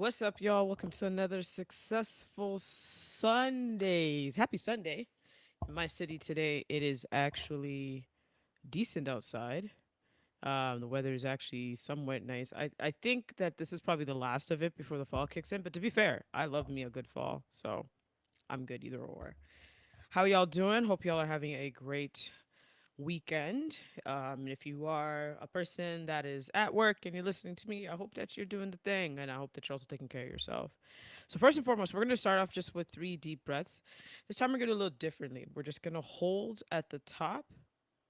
What's up, y'all? Welcome to another successful Sundays. Happy Sunday. In my city today, it is actually decent outside. The weather is actually somewhat nice. I think that this is probably the last of it before the fall kicks in. But to be fair, I love me a good fall. So I'm good either or. How y'all doing? Hope y'all are having a great weekend. If you are a person that is at work and you're listening to me, I hope that you're doing the thing and I hope that you're also taking care of yourself. So, first and foremost, we're going to start off just with 3 deep breaths. This time, we're going to do a little differently. We're just going to hold at the top.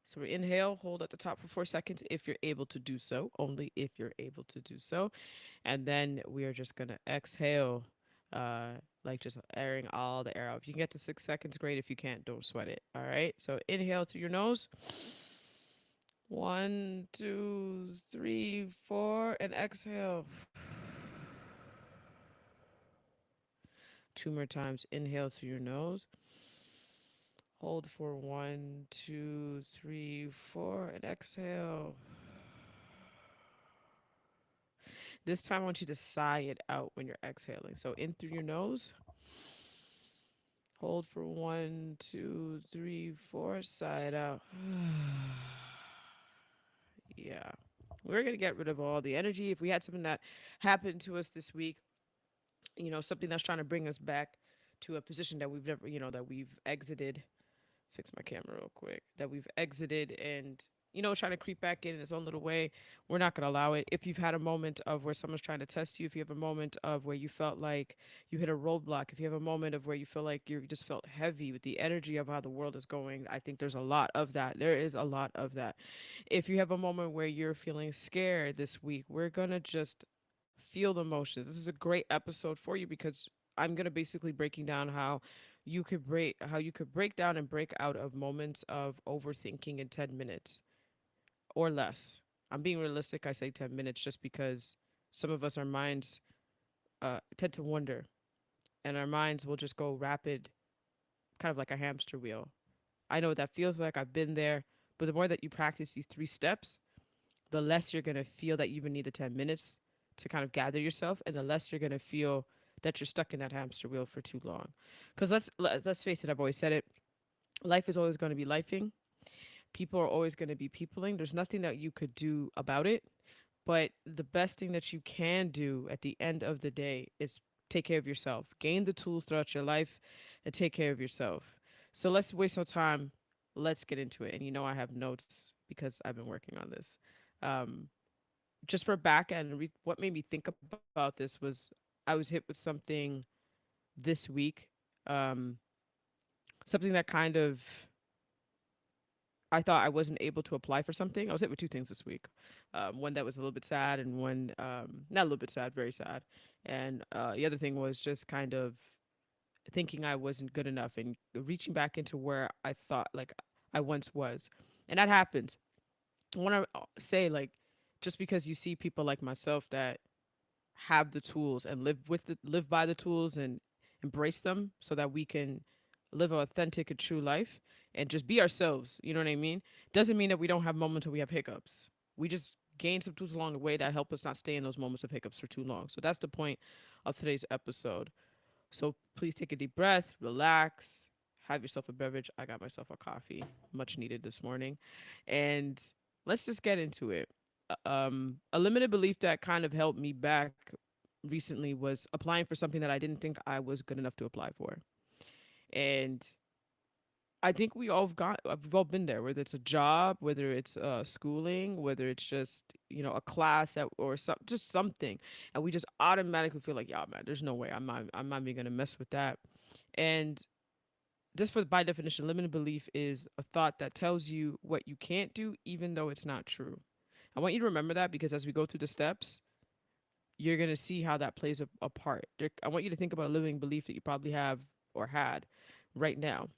So, we inhale, hold at the top for 4 seconds if you're able to do so, only if you're able to do so. And then we are just going to exhale, uh, like just airing all the air out. If you can get to 6 seconds, great. If you can't, don't sweat it. All right. So, inhale through your nose. One, two, three, four, and exhale. 2 more times. Inhale through your nose. Hold for one, two, three, four, and exhale. This time, I want you to sigh it out when you're exhaling. So in through your nose. Hold for one, two, three, four. Sigh it out. Yeah. We're going to get rid of all the energy. If we had something that happened to us this week, something that's trying to bring us back to a position that we've never, that we've exited. Fix my camera real quick. That we've exited and, trying to creep back in its own little way. We're not going to allow it. If you've had a moment of where someone's trying to test you, if you have a moment of where you felt like you hit a roadblock, if you have a moment of where you feel like you just felt heavy with the energy of how the world is going, I think there's a lot of that. There is a lot of that. If you have a moment where you're feeling scared this week, we're going to just feel the emotions. This is a great episode for you because I'm going to basically breaking down how you could break down and break out of moments of overthinking in 10 minutes or less. I'm being realistic. I say 10 minutes just because some of us, our minds tend to wander and our minds will just go rapid, kind of like a hamster wheel. I know what that feels like. I've been there. But the more that you practice these three steps, the less you're going to feel that you even need the 10 minutes to kind of gather yourself, and the less you're going to feel that you're stuck in that hamster wheel for too long. Because let's face it, I've always said it, life is always going to be lifing. People are always going to be peopling. There's nothing that you could do about it. But the best thing that you can do at the end of the day is take care of yourself. Gain the tools throughout your life and take care of yourself. So let's waste no time. Let's get into it. And I have notes because I've been working on this. Um, just for back end, what made me think about this was I was hit with something this week, um, something that kind of I thought I wasn't able to apply for something. I was hit with two things this week. One that was a little bit sad, and one not a little bit sad, very sad. And the other thing was just kind of thinking I wasn't good enough and reaching back into where I thought like I once was, and that happens. I want to say like just because you see people like myself that have the tools and live by the tools and embrace them so that we can live an authentic and true life and just be ourselves, you know what I mean? Doesn't mean that we don't have moments where we have hiccups. We just gain some tools along the way that help us not stay in those moments of hiccups for too long. So that's the point of today's episode. So please take a deep breath, relax, have yourself a beverage. I got myself a coffee, much needed this morning. And let's just get into it. A limited belief that kind of held me back recently was applying for something that I didn't think I was good enough to apply for. And I think we've all been there, whether it's a job, whether it's schooling, whether it's just a class or just something, and we just automatically feel like, yeah, man, there's no way I'm not even gonna mess with that. And just for by definition, limited belief is a thought that tells you what you can't do, even though it's not true. I want you to remember that because as we go through the steps, you're gonna see how that plays a part. I want you to think about a limiting belief that you probably have or had right now,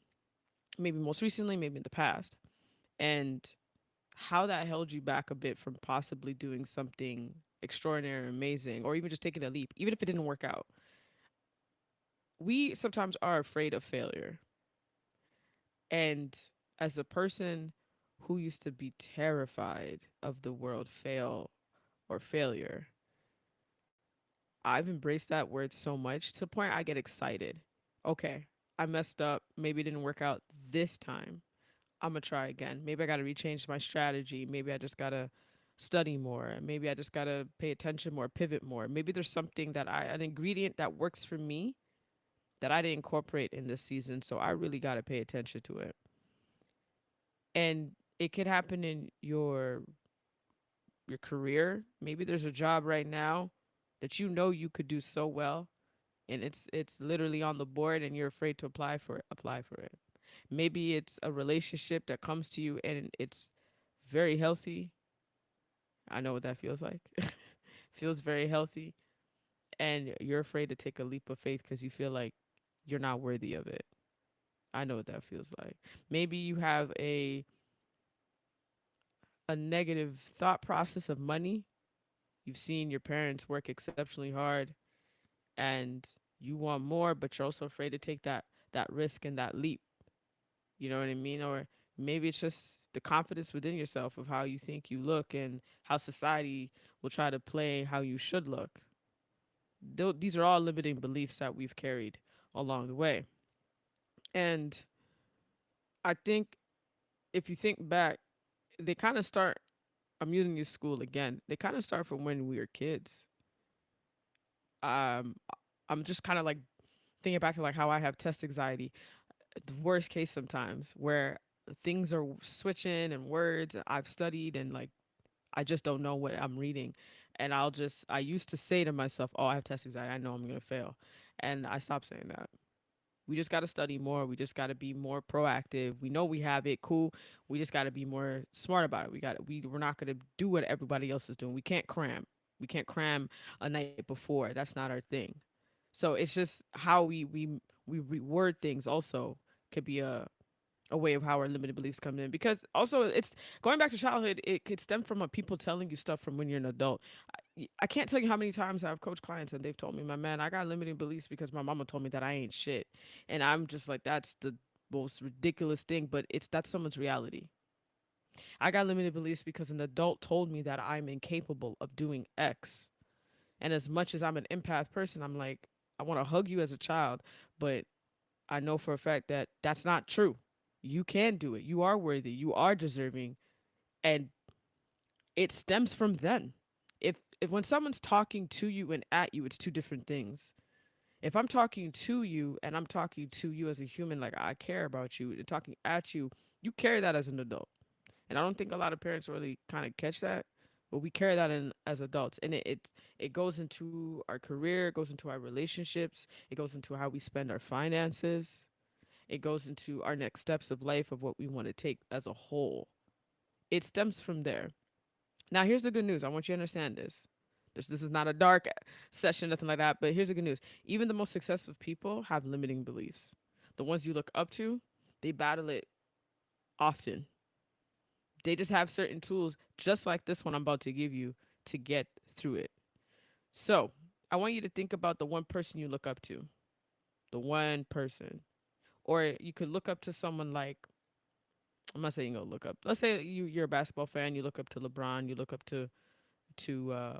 maybe most recently, maybe in the past, and how that held you back a bit from possibly doing something extraordinary, amazing, or even just taking a leap, even if it didn't work out. We sometimes are afraid of failure. And as a person who used to be terrified of the world fail or failure, I've embraced that word so much to the point I get excited. Okay, I messed up. Maybe it didn't work out this time. I'm gonna try again. Maybe I gotta rechange my strategy. Maybe I just gotta study more. Maybe I just gotta pay attention more, pivot more. Maybe there's something an ingredient that works for me that I didn't incorporate in this season. So I really gotta pay attention to it. And it could happen in your career. Maybe there's a job right now that you could do so well and it's literally on the board and you're afraid to apply for it. Maybe it's a relationship that comes to you and it's very healthy. I know what that feels like. Feels very healthy and you're afraid to take a leap of faith because you feel like you're not worthy of it. I know what that feels like. Maybe you have a negative thought process of money. You've seen your parents work exceptionally hard and you want more, but you're also afraid to take that risk and that leap. You know what I mean? Or maybe it's just the confidence within yourself of how you think you look and how society will try to play how you should look. These are all limiting beliefs that we've carried along the way. And I think if you think back, they kind of start, I'm using your school again, they kind of start from when we were kids. Um, I'm just kind of like thinking back to like how I have test anxiety, the worst case sometimes, where things are switching and words I've studied and like I just don't know what I'm reading. And I used to say to myself, oh, I have test anxiety. I know I'm going to fail. And I stopped saying that. We just got to study more. We just got to be more proactive. We know we have it. Cool. We just got to be more smart about it. We're not going to do what everybody else is doing. We can't cram. We can't cram a night before. That's not our thing. So it's just how we reword things also could be a way of how our limited beliefs come in, because also it's going back to childhood, it could stem from people telling you stuff from when you're an adult. I can't tell you how many times I've coached clients and they've told me, my man, I got limiting beliefs because my mama told me that I ain't shit. And I'm just like, that's the most ridiculous thing, but it's that's someone's reality. I got limited beliefs because an adult told me that I'm incapable of doing X. And as much as I'm an empath person, I'm like, I want to hug you as a child, but I know for a fact that that's not true. You can do it. You are worthy. You are deserving. And it stems from then. If when someone's talking to you and at you, it's two different things. If I'm talking to you and I'm talking to you as a human, like I care about you, and talking at you, you carry that as an adult. And I don't think a lot of parents really kind of catch that, but we carry that in as adults, and it goes into our career, it goes into our relationships, it goes into how we spend our finances, it goes into our next steps of life of what we want to take as a whole. It stems from there. Now, here's the good news. I want you to understand this. This is not a dark session, nothing like that. But here's the good news. Even the most successful people have limiting beliefs. The ones you look up to, they battle it often. They just have certain tools, just like this one I'm about to give you, to get through it. So, I want you to think about the one person you look up to. The one person. Or you could look up to someone like, I'm not saying go look up. Let's say you're a basketball fan. You look up to LeBron. You look up to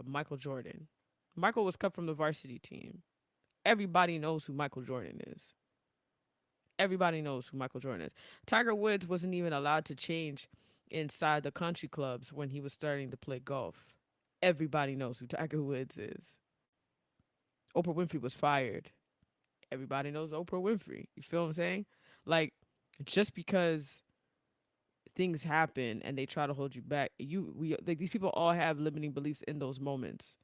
Michael Jordan. Michael was cut from the varsity team. Everybody knows who Michael Jordan is. Everybody knows who Michael Jordan is. Tiger Woods wasn't even allowed to change inside the country clubs when he was starting to play golf. Everybody knows who Tiger Woods is. Oprah Winfrey was fired. Everybody knows Oprah Winfrey. You feel what I'm saying? Like, just because things happen and they try to hold you back, like these people all have limiting beliefs in those moments.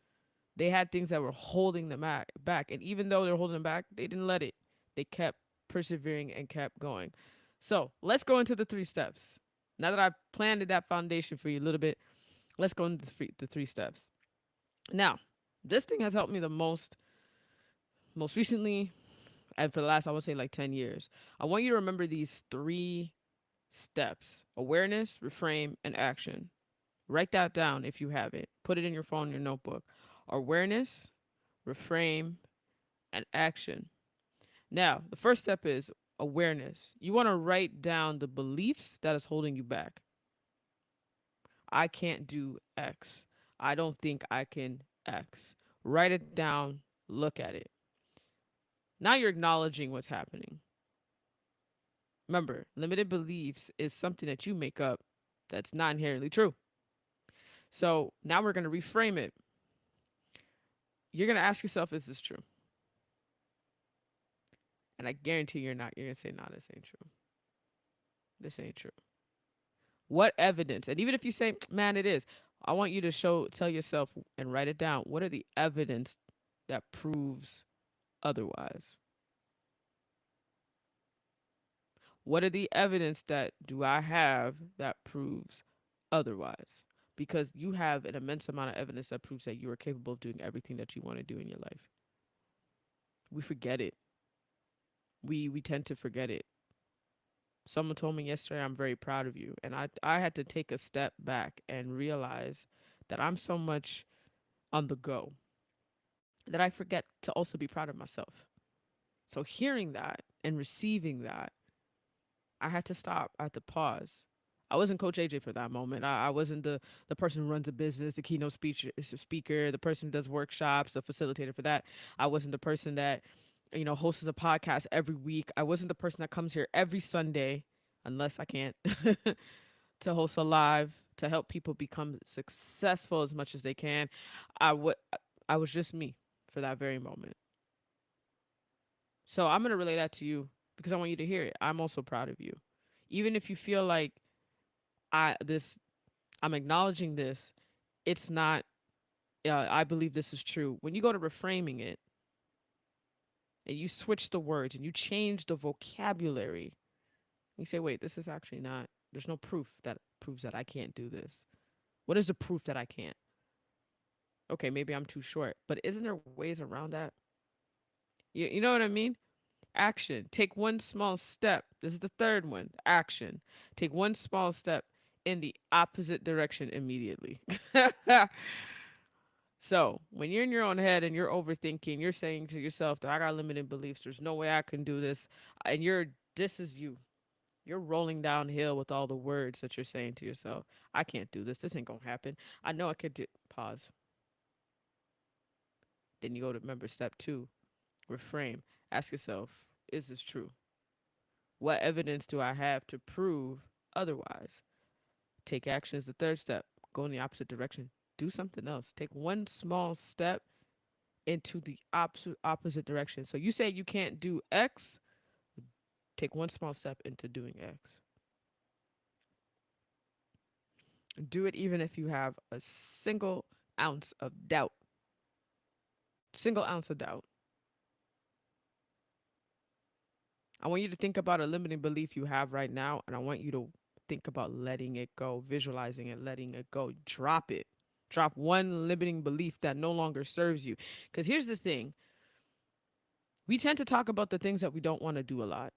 They had things that were holding them back. And even though they're holding them back, they didn't let it. They kept persevering and kept going. So let's go into the three steps. Now that I've planted that foundation for you a little bit, let's go into the three steps. Now, this thing has helped me the most recently, and for the last, I would say like 10 years. I want you to remember these three steps: awareness, reframe, and action. Write that down if you have it. Put it in your phone, your notebook. Awareness, reframe, and action. Now, the first step is awareness. You want to write down the beliefs that is holding you back. I can't do X. I don't think I can X. Write it down, look at it. Now you're acknowledging what's happening. Remember, limited beliefs is something that you make up that's not inherently true. So now we're going to reframe it. You're going to ask yourself, is this true? And I guarantee you're not. You're going to say, no, this ain't true. This ain't true. What evidence? And even if you say, man, it is, I want you to tell yourself and write it down. What are the evidence that proves otherwise? What are the evidence that do I have that proves otherwise? Because you have an immense amount of evidence that proves that you are capable of doing everything that you want to do in your life. We forget it. We tend to forget it. Someone told me yesterday, I'm very proud of you. And I had to take a step back and realize that I'm so much on the go that I forget to also be proud of myself. So hearing that and receiving that I had to stop. I had to pause. I wasn't Coach AJ for that moment. I wasn't the person who runs a business, the keynote speaker, the person who does workshops, the facilitator for that. I wasn't the person that, hosts a podcast every week. I wasn't the person that comes here every Sunday, unless I can't, to host a live to help people become successful as much as they can. I would. I was just me for that very moment. So I'm gonna relay that to you because I want you to hear it. I'm also proud of you, even if you feel like I'm acknowledging this. It's not. I believe this is true. When you go to reframing it and you switch the words and you change the vocabulary, you say, "Wait, this is actually not. There's no proof that proves that I can't do this. What is the proof that I can't? Okay, maybe I'm too short, but isn't there ways around that? You know what I mean? Action. Take one small step. This is the third one. Action. Take one small step in the opposite direction immediately. So when you're in your own head and you're overthinking, you're saying to yourself that I got limited beliefs. There's no way I can do this. And this is you. You're rolling downhill with all the words that you're saying to yourself. I can't do this. This ain't going to happen. I know I could do. Pause. Then you go to remember step two, reframe. Ask yourself, is this true? What evidence do I have to prove otherwise? Take action is the third step. Go in the opposite direction. Do something else. Take one small step into the opposite direction. So you say you can't do X, take one small step into doing X. Do it even if you have a single ounce of doubt. Single ounce of doubt. I want you to think about a limiting belief you have right now, and I want you to think about letting it go, visualizing it, letting it go. Drop it. Drop one limiting belief that no longer serves you. Because here's the thing, we tend to talk about the things that we don't want to do a lot.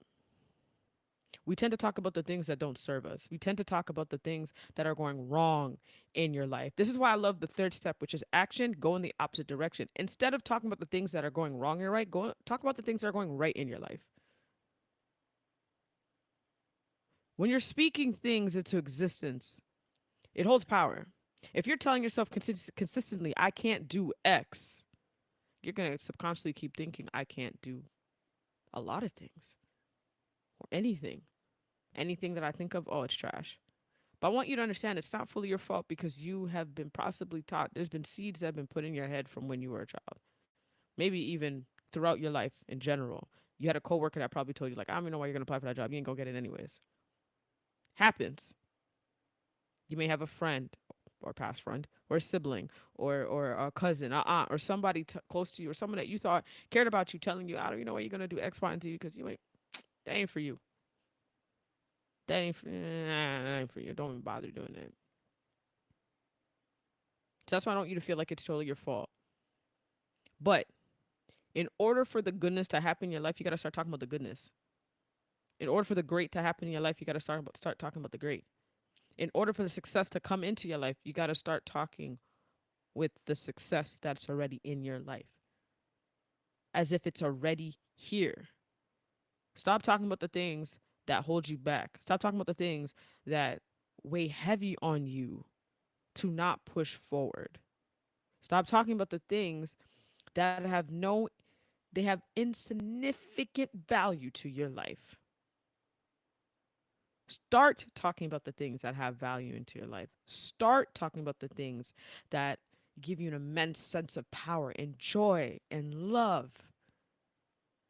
We tend to talk about the things that don't serve us. We tend to talk about the things that are going wrong in your life. This is why I love the third step, which is action. Go in the opposite direction. Instead of talking about the things that are going wrong in your life, go talk about the things that are going right in your life. When you're speaking things into existence, it holds power. If you're telling yourself consistently, I can't do X, you're going to subconsciously keep thinking, I can't do a lot of things or anything. Anything that I think of, oh, it's trash. But I want you to understand it's not fully your fault because you have been possibly taught, there's been seeds that have been put in your head from when you were a child. Maybe even throughout your life in general. You had a coworker that probably told you, like, I don't even know why you're going to apply for that job. You ain't going to get it anyways. Happens. You may have a friend or past friend or a sibling or a cousin, a aunt, or somebody close to you or someone that you thought cared about you telling you, I don't even know why you're going to do X, Y, and Z because you ain't, that ain't for you. That ain't for you. Don't even bother doing that. So that's why I don't want you to feel like it's totally your fault. But in order for the goodness to happen in your life, you got to start talking about the goodness. In order for the great to happen in your life, you got to start talking about the great. In order for the success to come into your life, you got to start talking with the success that's already in your life, as if it's already here. Stop talking about the things that hold you back. Stop talking about the things that weigh heavy on you to not push forward. Stop talking about the things that they have insignificant value to your life. Start talking about the things that have value into your life. Start talking about the things that give you an immense sense of power and joy and love.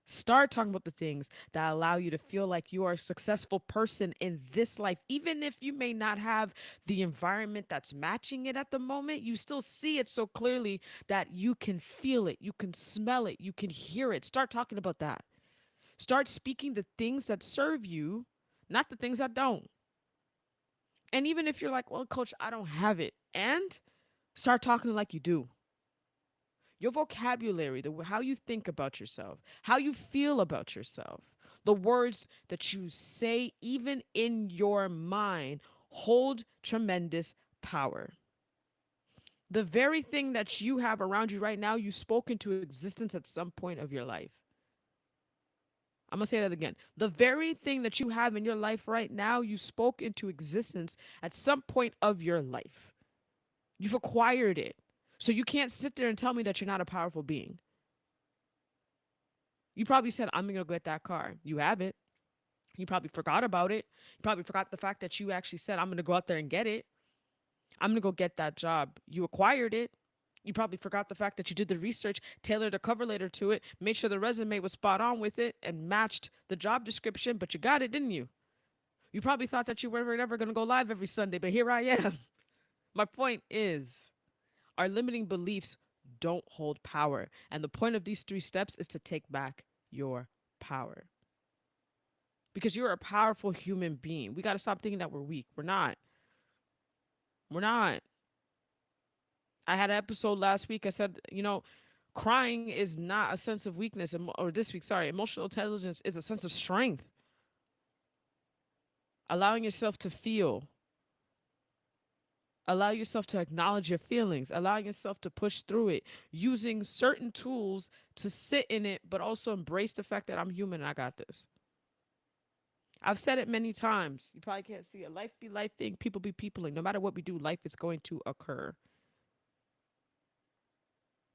Start talking about the things that allow you to feel like you are a successful person in this life. Even if you may not have the environment that's matching it at the moment, you still see it so clearly that you can feel it, you can smell it, you can hear it. Start talking about that. Start speaking the things that serve you, not the things that don't. And even if you're like, well, coach, I don't have it, and start talking like you do. Your vocabulary, how you think about yourself, how you feel about yourself, the words that you say, even in your mind, hold tremendous power. The very thing that you have around you right now, you spoke into existence at some point of your life. I'm going to say that again. The very thing that you have in your life right now, you spoke into existence at some point of your life. You've acquired it. So you can't sit there and tell me that you're not a powerful being. You probably said, I'm going to get that car. You have it. You probably forgot about it. You probably forgot the fact that you actually said, I'm going to go out there and get it. I'm going to go get that job. You acquired it. You probably forgot the fact that you did the research, tailored a cover letter to it, made sure the resume was spot on with it, and matched the job description, but you got it, didn't you? You probably thought that you were never going to go live every Sunday, but here I am. My point is, our limiting beliefs don't hold power. And the point of these 3 steps is to take back your power. Because you're a powerful human being. We got to stop thinking that we're weak. We're not. We're not. I had an episode last week. I said, crying is not a sense of weakness. Or this week, sorry, emotional intelligence is a sense of strength. Allowing yourself to feel, allow yourself to acknowledge your feelings, allow yourself to push through it, using certain tools to sit in it, but also embrace the fact that I'm human and I got this. I've said it many times. You probably can't see it. Life be life thing, people be peopling. No matter what we do, life is going to occur.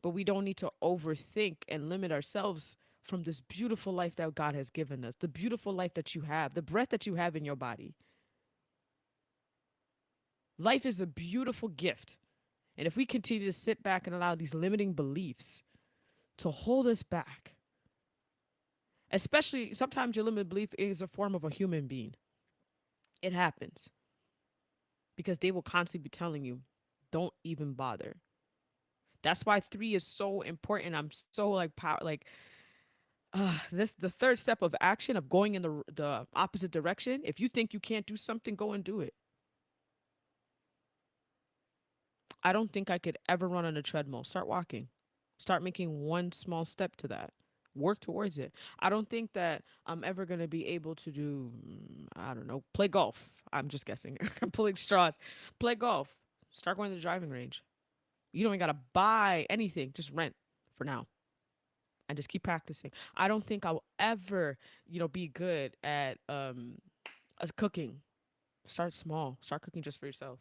But we don't need to overthink and limit ourselves from this beautiful life that God has given us, the beautiful life that you have, the breath that you have in your body. Life is a beautiful gift. And if we continue to sit back and allow these limiting beliefs to hold us back, especially sometimes your limited belief is a form of a human being. It happens because they will constantly be telling you, don't even bother. That's why 3 is so important. I'm so like power, like this the third step of action of going in the opposite direction. If you think you can't do something, go and do it. I don't think I could ever run on a treadmill. Start walking. Start making one small step to that. Work towards it. I don't think that I'm ever going to be able to do, I don't know, play golf. I'm just guessing. I'm pulling straws. Play golf. Start going to the driving range. You don't even got to buy anything. Just rent for now and just keep practicing. I don't think I'll ever, be good at cooking. Start small. Start cooking just for yourself.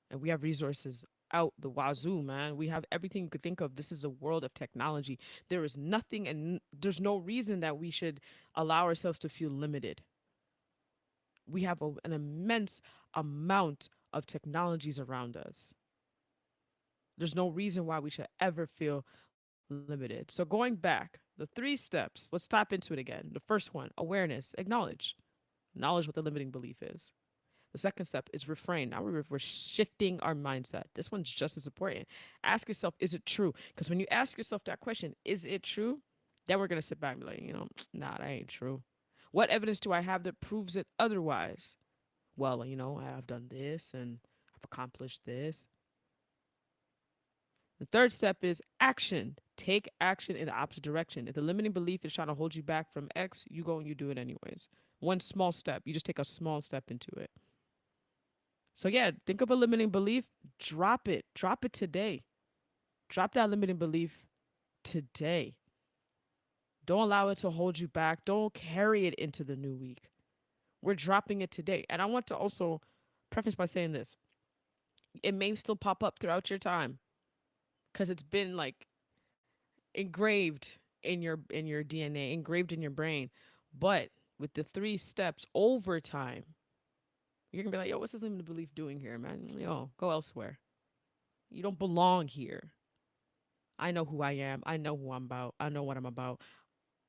And we have resources out the wazoo, man. We have everything you could think of. This is a world of technology. There is nothing and there's no reason that we should allow ourselves to feel limited. We have an immense amount of technologies around us. There's no reason why we should ever feel limited. So, going back, the 3 steps, let's tap into it again. The first one, awareness, acknowledge. Knowledge what the limiting belief is. The second step is refrain. Now we're shifting our mindset. This one's just as important. Ask yourself, is it true? Because when you ask yourself that question, is it true? Then we're going to sit back and be like, nah, that ain't true. What evidence do I have that proves it otherwise? Well, I've done this and I've accomplished this. The third step is action. Take action in the opposite direction. If the limiting belief is trying to hold you back from X, you go and you do it anyways. One small step. You just take a small step into it. So yeah, think of a limiting belief, drop it. Drop it today. Drop that limiting belief today. Don't allow it to hold you back. Don't carry it into the new week. We're dropping it today. And I want to also preface by saying this. It may still pop up throughout your time cuz it's been like engraved in your DNA, engraved in your brain. But with the 3 steps over time, you're going to be like, "Yo, what's this limiting belief doing here, man? Yo, go elsewhere. You don't belong here. I know who I am. I know who I'm about. I know what I'm about.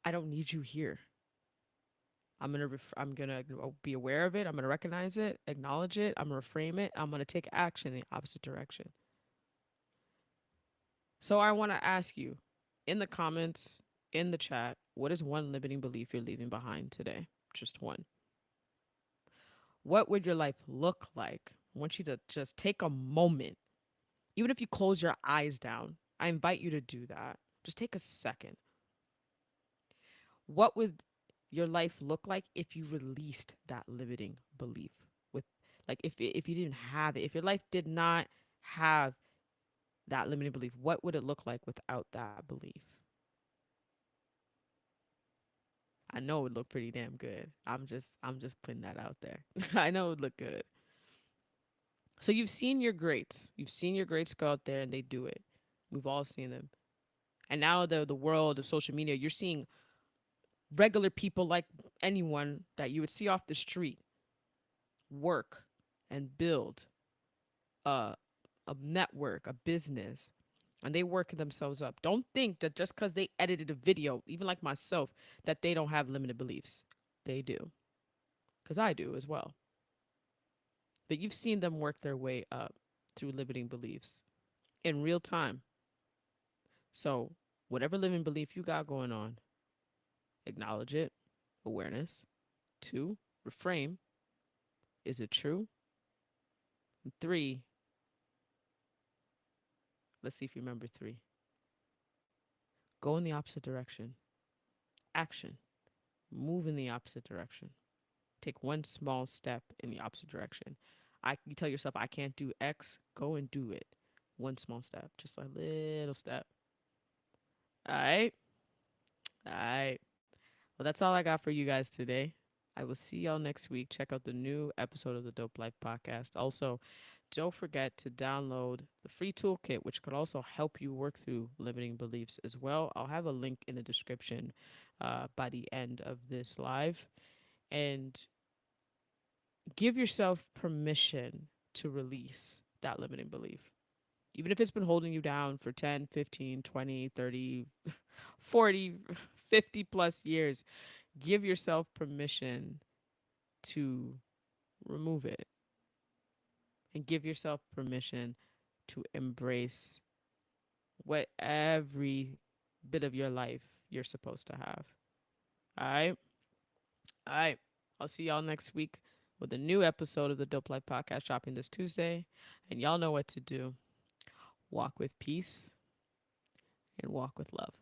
I don't need you here. I'm gonna be aware of it. I'm gonna recognize it, acknowledge it. I'm gonna reframe it. I'm gonna take action in the opposite direction. So I want to ask you, in the comments, in the chat, what is one limiting belief you're leaving behind today? Just one. What would your life look like? I want you to just take a moment, even if you close your eyes down. I invite you to do that. Just take a second. What would your life look like if you released that limiting belief with like if you didn't have it, if your life did not have that limiting belief, what would it look like without that belief? I know it would look pretty damn good. I'm just putting that out there. I know it would look good. So you've seen your greats. You've seen your greats go out there and they do it. We've all seen them. And now the world of social media, you're seeing regular people like anyone that you would see off the street work and build a a network, a business, and they work themselves up. Don't think that just because they edited a video, even like myself, that they don't have limited beliefs. They do, because I do as well. But you've seen them work their way up through limiting beliefs in real time. So, whatever limiting belief you got going on, acknowledge it, awareness. Two, reframe. Is it true? And three, let's see if you remember three. Go in the opposite direction. Action. Move in the opposite direction. Take one small step in the opposite direction. You tell yourself I can't do X, go and do it. One small step, just a little step. All right. All right. Well, that's all I got for you guys today. I will see y'all next week. Check out the new episode of the Dope Life podcast. Also, don't forget to download the free toolkit, which could also help you work through limiting beliefs as well. I'll have a link in the description by the end of this live. And give yourself permission to release that limiting belief. Even if it's been holding you down for 10, 15, 20, 30, 40, 50 plus years, give yourself permission to remove it and give yourself permission to embrace what every bit of your life you're supposed to have. All right. All right. I'll see y'all next week with a new episode of the Dope Life Podcast dropping this Tuesday. And y'all know what to do. Walk with peace and walk with love.